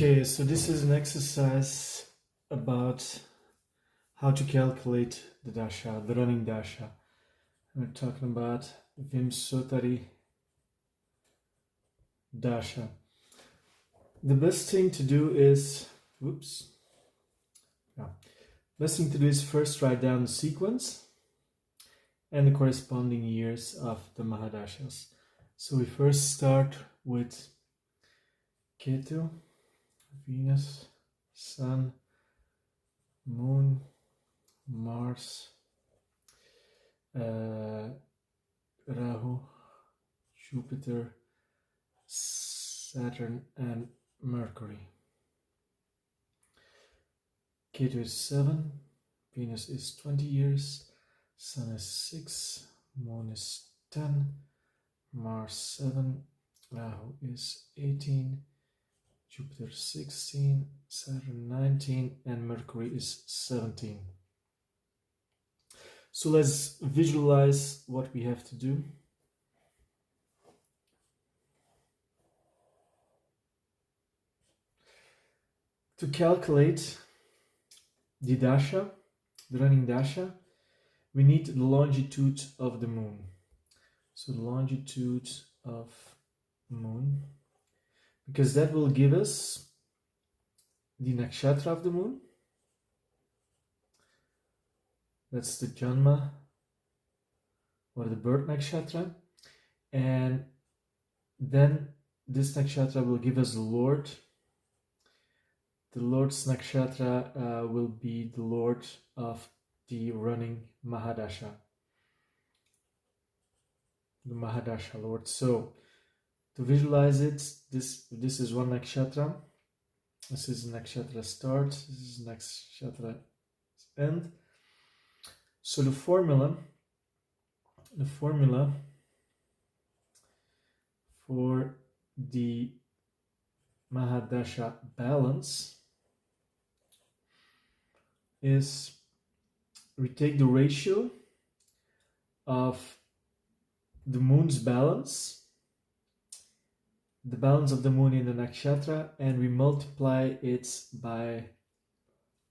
Okay, so this is an exercise about how to calculate the dasha, the running dasha. We're talking about Vimsottari Dasha. The best thing to do is, best thing to do is first write down the sequence and the corresponding years of the Mahadashas. So we first start with Ketu, Venus, Sun, Moon, Mars, Rahu, Jupiter, Saturn, and Mercury. Ketu is 7, Venus is 20 years, Sun is 6, Moon is 10, Mars 7, Rahu is 18, Jupiter 16, Saturn 19, and Mercury is 17. So let's visualize what we have to do. To calculate the dasha, the running dasha, we need the longitude of the moon. So the longitude of moon, because that will give us the nakshatra of the moon. That's the Janma or the birth nakshatra. And then this nakshatra will give us the Lord. The Lord's nakshatra will be the Lord of the running Mahadasha. The Mahadasha Lord. So to visualize it, this is one nakshatra. This is nakshatra start. This is nakshatra end. So the formula for the Mahadasha balance is we take the ratio of the moon's balance, the balance of the moon in the nakshatra, and we multiply it by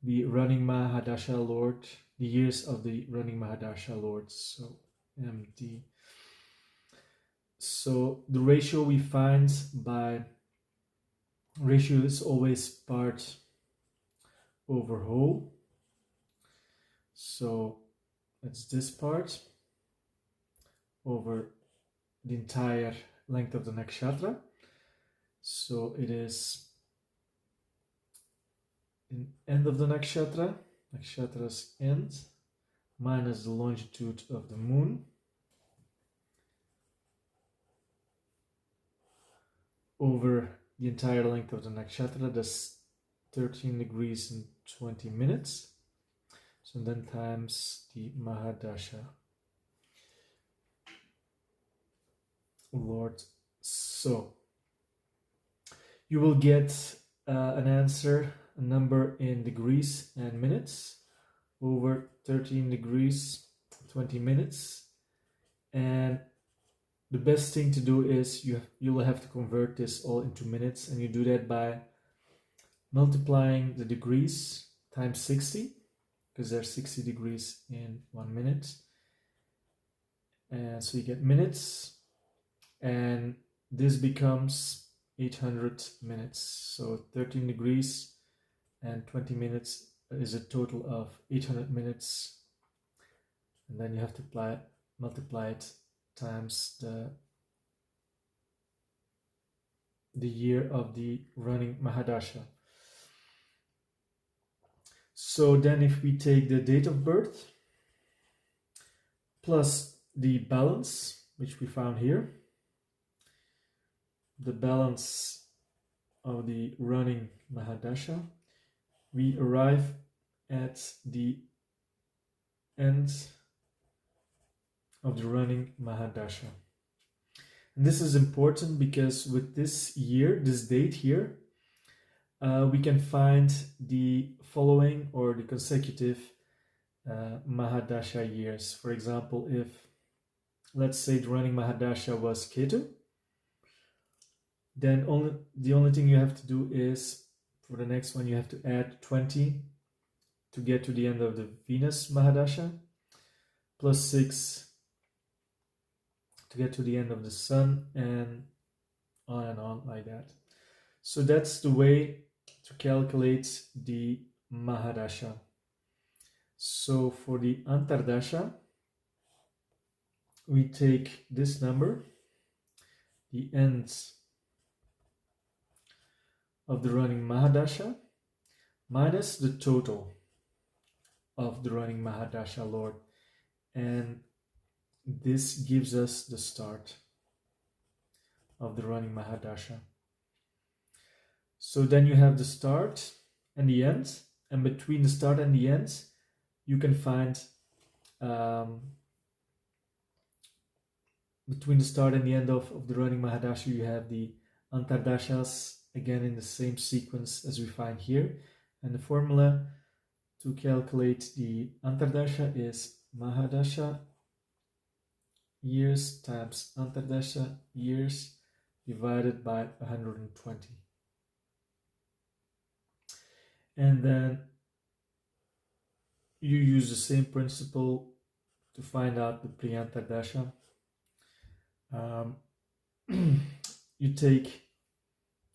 the running Mahadasha Lord, the years of the running Mahadasha Lord, so MD. So the ratio we find by ratio is always part over whole. So it's this part over the entire length of the nakshatra. So it is in end of the nakshatra, nakshatra's end, minus the longitude of the moon over the entire length of the nakshatra. That's 13 degrees and 20 minutes. So then times the Mahadasha Lord. So you will get an answer, a number in degrees and minutes over 13 degrees 20 minutes. And the best thing to do is you will have to convert this all into minutes, and you do that by multiplying the degrees times 60, because there's 60 degrees in 1 minute. And so you get minutes, and this becomes 800 minutes. So 13 degrees and 20 minutes is a total of 800 minutes. And then you have to multiply it times the year of the running Mahadasha. So then if we take the date of birth plus the balance, which we found here, the balance of the running Mahadasha, we arrive at the end of the running Mahadasha. And this is important because with this year, this date here, we can find the following or the consecutive Mahadasha years. For example, if let's say the running Mahadasha was Ketu, then the only thing you have to do is For the next one, you have to add 20 to get to the end of the Venus Mahadasha, plus 6 to get to the end of the Sun, and on like that. So that's the way to calculate the Mahadasha. So for the Antardasha, we take this number, the ends of the running Mahadasha, minus the total of the running Mahadasha Lord, and this gives us the start of the running Mahadasha. So then you have the start and the end, and between the start and the end, you can find between the start and the end of the running Mahadasha, you have the Antardashas, again in the same sequence as we find here. And the formula to calculate the Antardasha is Mahadasha years times Antardasha years divided by 120. And then you use the same principle to find out the Priyantardasha. You take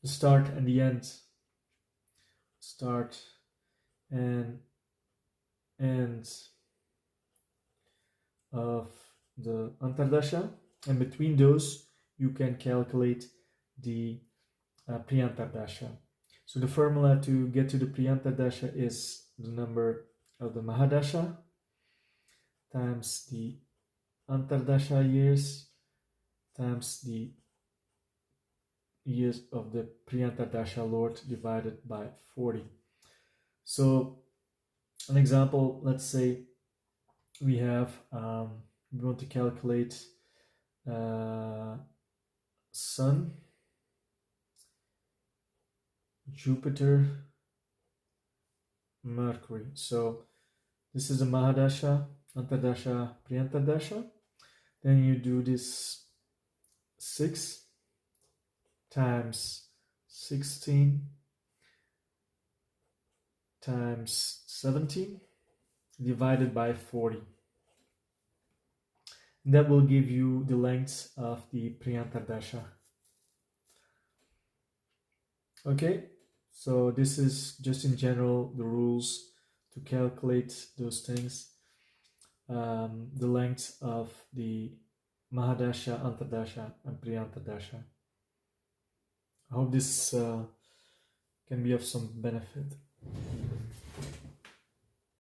the start and the end, start and end of the Antardasha, and between those you can calculate the Priyantardasha. So the formula to get to the Priyantardasha is the number of the Mahadasha times the Antardasha years times the years of the Priyantardasha Lord divided by 40. So an example, let's say we have, we want to calculate Sun, Jupiter, Mercury. So this is the Mahadasha, Antardasha, Priyantardasha. Then you do this 6 times 16 times 17 divided by 40. That will give you the length of the Priyantardasha. Okay, so this is just in general the rules to calculate those things. The length of the Mahadasha, Antardasha, and Priyantardasha. I hope this can be of some benefit.